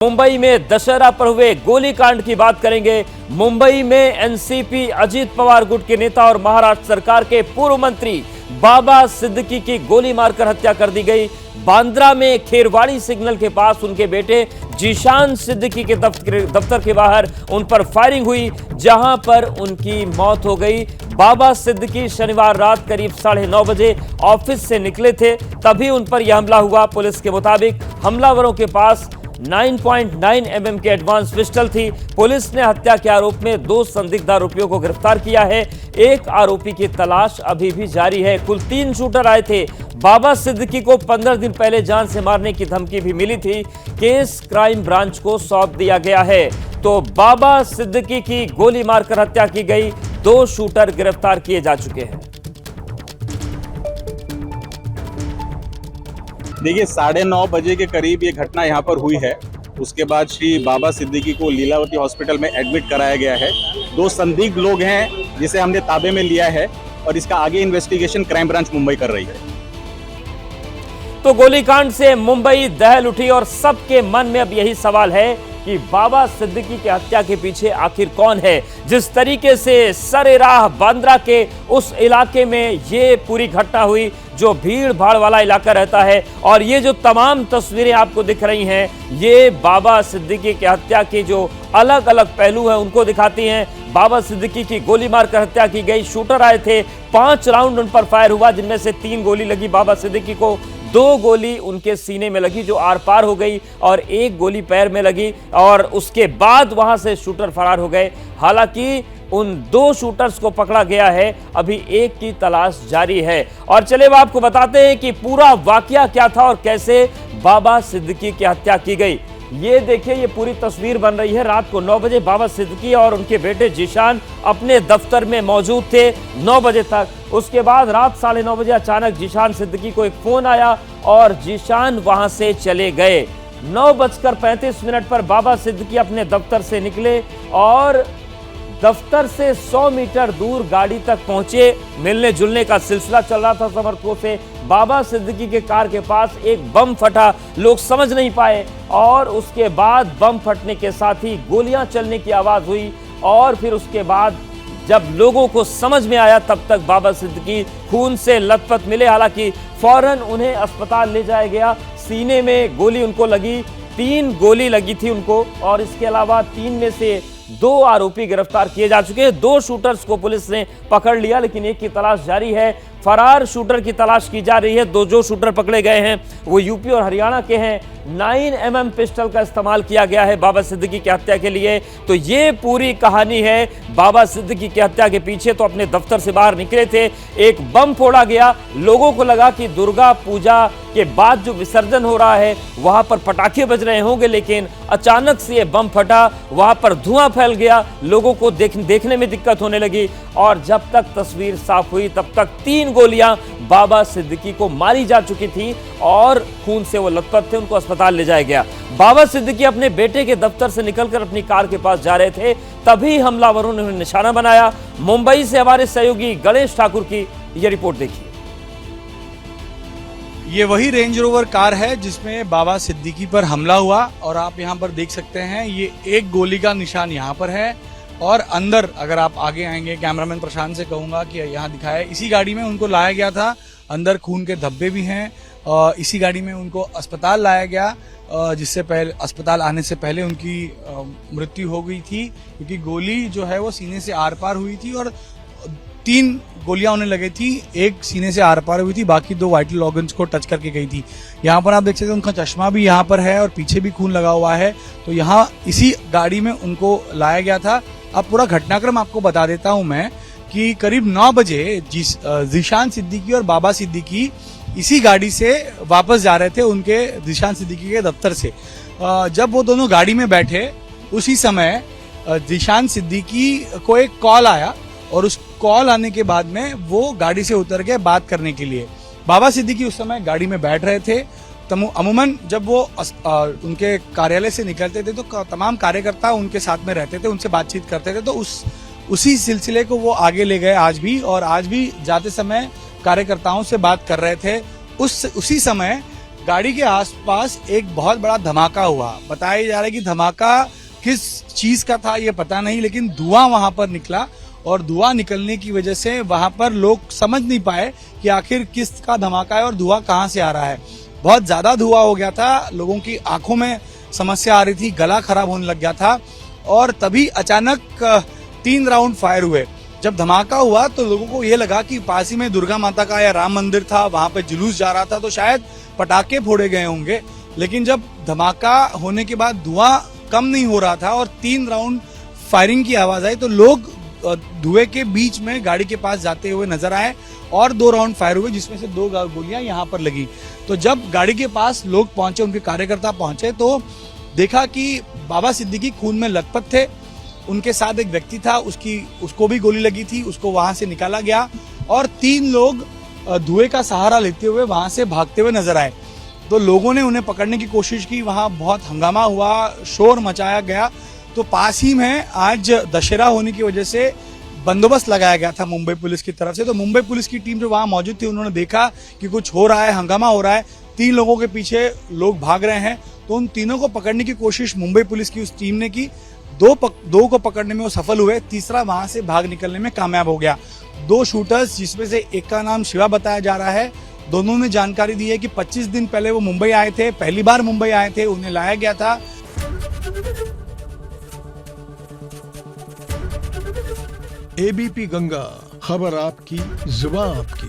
मुंबई में दशहरा पर हुए गोलीकांड की बात करेंगे। मुंबई में एनसीपी अजीत पवार गुट के नेता और महाराष्ट्र सरकार के पूर्व मंत्री बाबा सिद्दीकी की गोली मारकर हत्या कर दी गई। बांद्रा में खेरवाड़ी सिग्नल के पास उनके बेटे जीशान सिद्दीकी के दफ्तर के बाहर उन पर फायरिंग हुई, जहां पर उनकी मौत हो गई। बाबा सिद्दीकी शनिवार रात करीब 9:30 बजे ऑफिस से निकले थे, तभी उन पर यह हमला हुआ। पुलिस के मुताबिक हमलावरों के पास 9.9 mm के एडवांस पिस्टल थी। पुलिस ने हत्या के आरोप में 2 संदिग्ध आरोपियों को गिरफ्तार किया है। एक आरोपी की तलाश अभी भी जारी है। कुल 3 शूटर आए थे। बाबा सिद्दीकी को 15 दिन पहले जान से मारने की धमकी भी मिली थी। केस क्राइम ब्रांच को सौंप दिया गया है। तो बाबा सिद्दीकी की गोली मारकर हत्या की गई। 2 शूटर गिरफ्तार किए जा चुके हैं। देखिए 9:30 बजे के करीब ये घटना यहाँ पर हुई है। उसके बाद श्री बाबा सिद्दीकी को लीलावती हॉस्पिटल में एडमिट कराया गया है। 2 संदिग्ध लोग हैं जिसे हमने ताबे में लिया है और इसका आगे इन्वेस्टिगेशन क्राइम ब्रांच मुंबई कर रही है। तो गोलीकांड से मुंबई दहल उठी और सबके मन में अब यही सवाल है कि बाबा सिद्दीकी की हत्या के पीछे आखिर कौन है। जिस तरीके से सरेराह बांद्रा के उस इलाके में ये पूरी घटना हुई, जो भीड़ भाड़ वाला इलाका रहता है, और ये जो तमाम तस्वीरें आपको दिख रही हैं, ये बाबा सिद्दीकी की हत्या की जो अलग अलग पहलू हैं उनको दिखाती हैं। बाबा सिद्दीकी की गोली मारकर हत्या की गई। शूटर आए थे, 5 राउंड उन पर फायर हुआ, जिनमें से 3 गोली लगी बाबा सिद्दीकी को, 2 गोली उनके सीने में लगी जो आर पार हो गई, और 1 गोली पैर में लगी, और उसके बाद वहां से शूटर फरार हो गए। हालांकि उन 2 शूटर्स को पकड़ा गया है, अभी एक की तलाश जारी है। और चलिए अब आपको बताते हैं कि पूरा वाकया क्या था और कैसे बाबा सिद्दीकी की हत्या की गई। ये देखिए, ये पूरी तस्वीर बन रही है। रात को 9 बजे बाबा सिद्दीकी और उनके बेटे जीशान अपने दफ्तर में मौजूद थे 9 बजे तक। उसके बाद रात 9:30 बजे अचानक जीशान सिद्दीकी को एक फोन आया और जीशान वहां से चले गए। 9:35 पर बाबा सिद्दीकी अपने दफ्तर से निकले और दफ्तर से 100 मीटर दूर गाड़ी तक पहुंचे। मिलने जुलने का सिलसिला चल रहा था समर्थकों से। बाबा सिद्दीकी के कार के पास एक बम फटा, लोग समझ नहीं पाए, और उसके बाद बम फटने के साथ ही गोलियां चलने की आवाज हुई। और फिर उसके बाद जब लोगों को समझ में आया, तब तक बाबा सिद्दीकी खून से लथपथ मिले। हालांकि फौरन उन्हें अस्पताल ले जाया गया। सीने में गोली उनको लगी, 3 गोली लगी थी उनको, और इसके अलावा 3 में से 2 आरोपी गिरफ्तार किए जा चुके हैं। 2 शूटर्स को पुलिस ने पकड़ लिया, लेकिन एक की तलाश जारी है। फरार शूटर की तलाश की जा रही है। 2 जो शूटर पकड़े गए हैं वो यूपी और हरियाणा के हैं। 9 mm पिस्टल का इस्तेमाल किया गया है बाबा सिद्दीकी की हत्या के लिए। तो ये पूरी कहानी है बाबा सिद्दीकी की हत्या के पीछे। तो अपने दफ्तर से बाहर निकले थे, एक बम फोड़ा गया। लोगों को लगा कि दुर्गा पूजा के बाद जो विसर्जन हो रहा है वहां पर पटाखे बज रहे होंगे, लेकिन अचानक से ये बम फटा, वहां पर धुआं फैल गया, लोगों को देखने में दिक्कत होने लगी। और जब तक तस्वीर साफ हुई तब तक 3 गोलियां बाबा सिद्दीकी को मारी जा चुकी थी और खून से वो लथपथ थे। उनको अस्पताल ले जाया गया। बाबा सिद्दीकी अपने बेटे के दफ्तर से निकलकर अपनी कार के पास जा रहे थे, तभी हमलावरों ने उन्हें निशाना बनाया। मुंबई से हमारे सहयोगी गणेश ठाकुर की यह रिपोर्ट देखिए। ये वही रेंज रोवर कार है जिसमें बाबा सिद्दीकी पर हमला हुआ, और आप यहाँ पर देख सकते हैं ये 1 गोली का निशान यहाँ पर है। और अंदर अगर आप आगे आएंगे, कैमरामैन प्रशांत से कहूंगा कि यहाँ दिखाया, इसी गाड़ी में उनको लाया गया था। अंदर खून के धब्बे भी हैं। इसी गाड़ी में उनको अस्पताल लाया गया, जिससे पहले अस्पताल आने से पहले उनकी मृत्यु हो गई थी, क्योंकि गोली जो है वो सीने से आर पार हुई थी, और 3 गोलियां उन्हें लगी थी। 1 सीने से आर पार हुई थी, बाकी 2 वाइटल ऑर्गन्स को टच करके गई थी। यहाँ पर आप देख सकते हैं उनका चश्मा भी यहाँ पर है और पीछे भी खून लगा हुआ है। तो यहाँ इसी गाड़ी में उनको लाया गया था। अब पूरा घटनाक्रम आपको बता देता हूं मैं कि करीब 9 बजे जीशान सिद्दीकी और बाबा सिद्दीकी इसी गाड़ी से वापस जा रहे थे उनके जीशान सिद्दीकी के दफ्तर से। जब वो दोनों गाड़ी में बैठे, उसी समय जीशान सिद्दीकी को एक कॉल आया, और उस कॉल आने के बाद में वो गाड़ी से उतर गए बात करने के लिए। बाबा सिद्दीकी उस समय गाड़ी में बैठ रहे थे। अमूमन जब वो उनके कार्यालय से निकलते थे तो तमाम कार्यकर्ता उनके साथ में रहते थे, उनसे बातचीत करते थे। तो उसी सिलसिले को वो आगे ले गए आज भी, और आज भी जाते समय कार्यकर्ताओं से बात कर रहे थे। उसी समय गाड़ी के आसपास एक बहुत बड़ा धमाका हुआ। बताया जा रहा है कि धमाका किस चीज का था ये पता नहीं, लेकिन धुआं वहां पर निकला और धुआं निकलने की वजह से वहां पर लोग समझ नहीं पाए कि आखिर किस का धमाका है और धुआं कहां से आ रहा है। बहुत ज्यादा धुआं हो गया था, लोगों की आंखों में समस्या आ रही थी, गला खराब होने लग गया था और तभी अचानक 3 राउंड फायर हुए। जब धमाका हुआ तो लोगों को ये लगा कि पास ही में दुर्गा माता का या राम मंदिर था, वहां पे जुलूस जा रहा था तो शायद पटाखे फोड़े गए होंगे। लेकिन जब धमाका होने के बाद धुआं कम नहीं हो रहा था और 3 राउंड फायरिंग की आवाज आई तो लोग धुएं के बीच में गाड़ी के पास जाते हुए नजर आए और 2 राउंड फायर हुए, जिसमें से 2 गोलियां यहाँ पर लगी। तो जब गाड़ी के पास लोग पहुंचे, उनके कार्यकर्ता पहुंचे तो देखा कि बाबा सिद्दीकी खून में लथपथ थे। उनके साथ एक व्यक्ति था, उसको भी गोली लगी थी, उसको वहां से निकाला गया और 3 लोग धुएं का सहारा लेते हुए वहां से भागते हुए नजर आए। तो लोगों ने उन्हें पकड़ने की कोशिश की, वहां बहुत हंगामा हुआ, शोर मचाया गया। तो पास ही में आज दशहरा होने की वजह से बंदोबस्त लगाया गया था मुंबई पुलिस की तरफ से। तो मुंबई पुलिस की टीम जो वहां मौजूद थी, उन्होंने देखा कि कुछ हो रहा है, हंगामा हो रहा है, 3 लोगों के पीछे लोग भाग रहे हैं। तो उन तीनों को पकड़ने की कोशिश मुंबई पुलिस की उस टीम ने की। 2 को पकड़ने में वो सफल हुए, तीसरा वहां से भाग निकलने में कामयाब हो गया। 2 शूटर्स, जिसमें से एक का नाम शिवा बताया जा रहा है, दोनों ने जानकारी दी है कि 25 दिन पहले वो मुंबई आए थे, पहली बार मुंबई आए थे, उन्हें लाया गया था। एबीपी गंगा, खबर आपकी, जुबान आपकी।